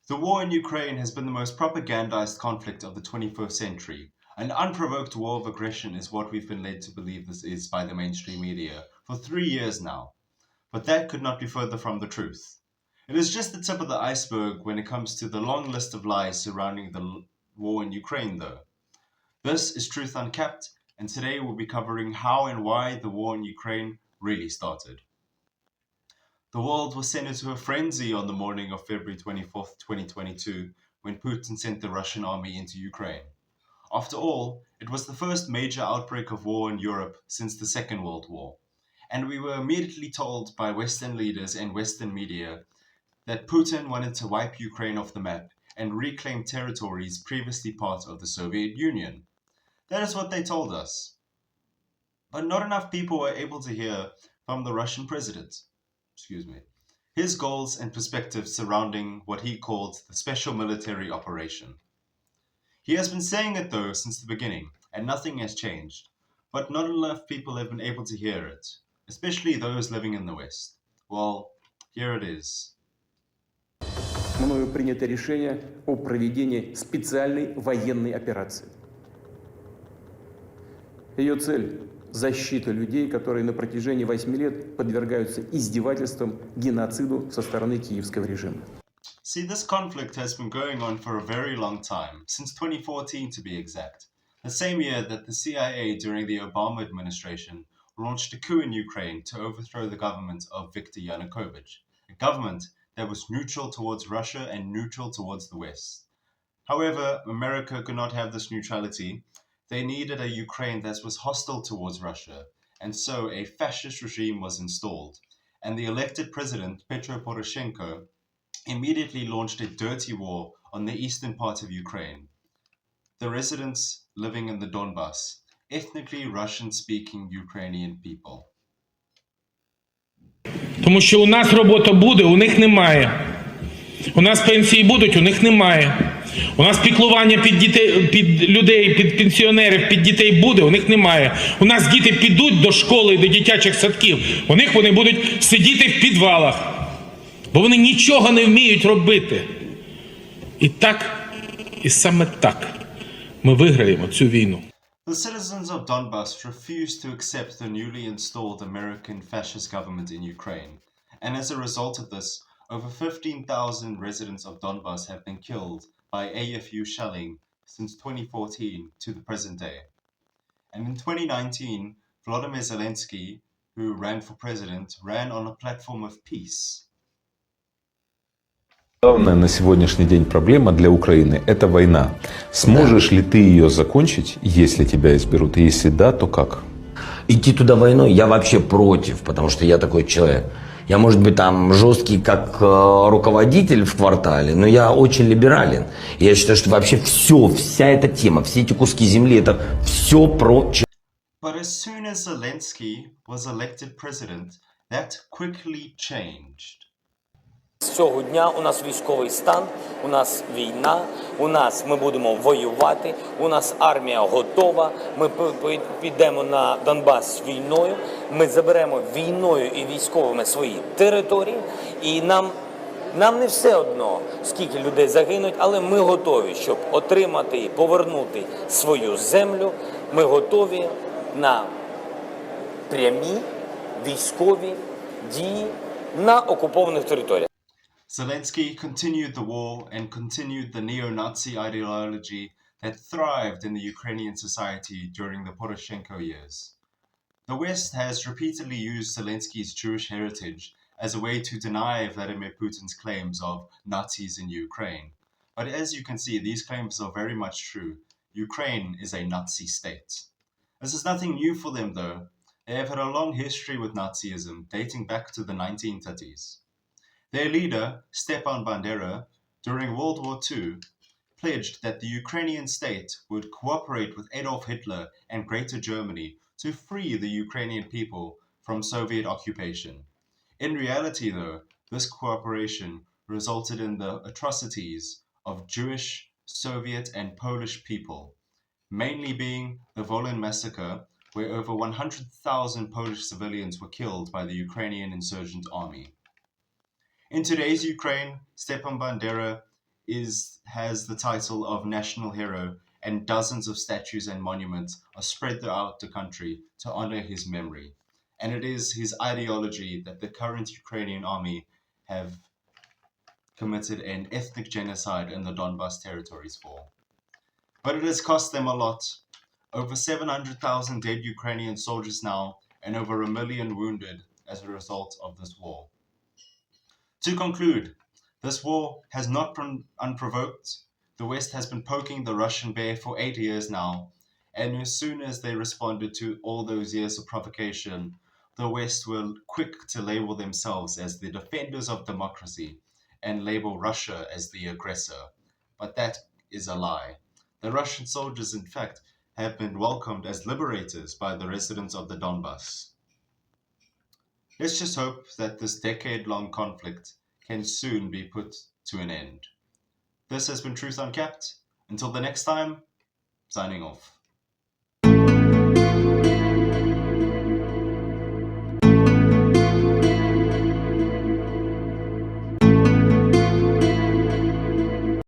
The war in Ukraine has been the most propagandized conflict of the 21st century. An unprovoked war of aggression is what we've been led to believe this is by the mainstream media for 3 years now. But that could not be further from the truth. It is just the tip of the iceberg when it comes to the long list of lies surrounding the war in Ukraine, though. This is Truth Uncapped, and today we'll be covering how and why the war in Ukraine really started. The world was sent into a frenzy on the morning of February 24th, 2022, when Putin sent the Russian army into Ukraine. After all, it was the first major outbreak of war in Europe since the Second World War, and we were immediately told by Western leaders and Western media that Putin wanted to wipe Ukraine off the map and reclaim territories previously part of the Soviet Union. That is what they told us. But not enough people were able to hear from the Russian president. His goals and perspectives surrounding what he called the special military operation. He has been saying it though since the beginning, and nothing has changed. But not enough people have been able to hear it, especially those living in the West. Well, here it is. Мною принято решение о проведении специальной военной операции. Ее цель – защита людей, которые на протяжении 8 лет подвергаются издевательствам, геноциду со стороны киевского режима. See, this conflict has been going on for a very long time, since 2014 to be exact, the same year that the CIA during the Obama administration launched a coup in Ukraine to overthrow the government of Viktor Yanukovych, a government that was neutral towards Russia and neutral towards the West. However, America could not have this neutrality. They needed a Ukraine that was hostile towards Russia, and so a fascist regime was installed, and the elected president, Petro Poroshenko, immediately launched a dirty war on the eastern part of Ukraine. The residents living in the Donbas, ethnically Russian-speaking Ukrainian people. Тому що у нас робота буде, у них немає. У нас пенсії будуть, у них немає. У нас піклування під дітей, під людей, під пенсіонерів, під дітей буде, у них немає. У нас діти підуть до школи, до дитячих садків, у них вони будуть сидіти в підвалах. Бо вони нічого не вміють робити. І так, і саме так ми виграємо цю війну. The citizens of Donbas refused to accept the newly installed American fascist government in Ukraine, and as a result of this, over 15,000 residents of Donbas have been killed by AFU shelling since 2014 to the present day. And in 2019, Volodymyr Zelensky, who ran for president, ran on a platform of peace. Главная на сегодняшний день проблема для Украины – это война. Сможешь ли ты ее закончить, если тебя изберут? И если да, то как? Идти туда войной я вообще против, потому что я такой человек. Я, может быть, там жесткий как руководитель в квартале, но я очень либерален. И я считаю, что вообще вся эта тема, все эти куски земли – это все про... But as soon as Zelensky was elected president, that quickly changed. З цього дня у нас військовий стан, у нас війна, ми будемо воювати, у нас армія готова, ми підемо на Донбас війною, ми заберемо війною і військовими свої території, і нам не все одно, скільки людей загинуть, але ми готові, щоб отримати і повернути свою землю, ми готові на прямі військові дії на окупованих територіях. Zelensky continued the war and continued the neo-Nazi ideology that thrived in the Ukrainian society during the Poroshenko years. The West has repeatedly used Zelensky's Jewish heritage as a way to deny Vladimir Putin's claims of Nazis in Ukraine. But as you can see, these claims are very much true. Ukraine is a Nazi state. This is nothing new for them though. They have had a long history with Nazism dating back to the 1930s. Their leader, Stepan Bandera, during World War II, pledged that the Ukrainian state would cooperate with Adolf Hitler and Greater Germany to free the Ukrainian people from Soviet occupation. In reality, though, this cooperation resulted in the atrocities of Jewish, Soviet, and Polish people, mainly being the Volyn massacre, where over 100,000 Polish civilians were killed by the Ukrainian insurgent army. In today's Ukraine, Stepan Bandera has the title of national hero, and dozens of statues and monuments are spread throughout the country to honor his memory. And it is his ideology that the current Ukrainian army have committed an ethnic genocide in the Donbas territories for. But it has cost them a lot. Over 700,000 dead Ukrainian soldiers now, and over 1 million wounded as a result of this war. To conclude, this war has not been unprovoked. The West has been poking the Russian bear for 8 years now, and as soon as they responded to all those years of provocation, the West were quick to label themselves as the defenders of democracy and label Russia as the aggressor. But that is a lie. The Russian soldiers, in fact, have been welcomed as liberators by the residents of the Donbas. Let's just hope that this decade-long conflict can soon be put to an end. This has been Truth Uncapped. Until the next time, signing off.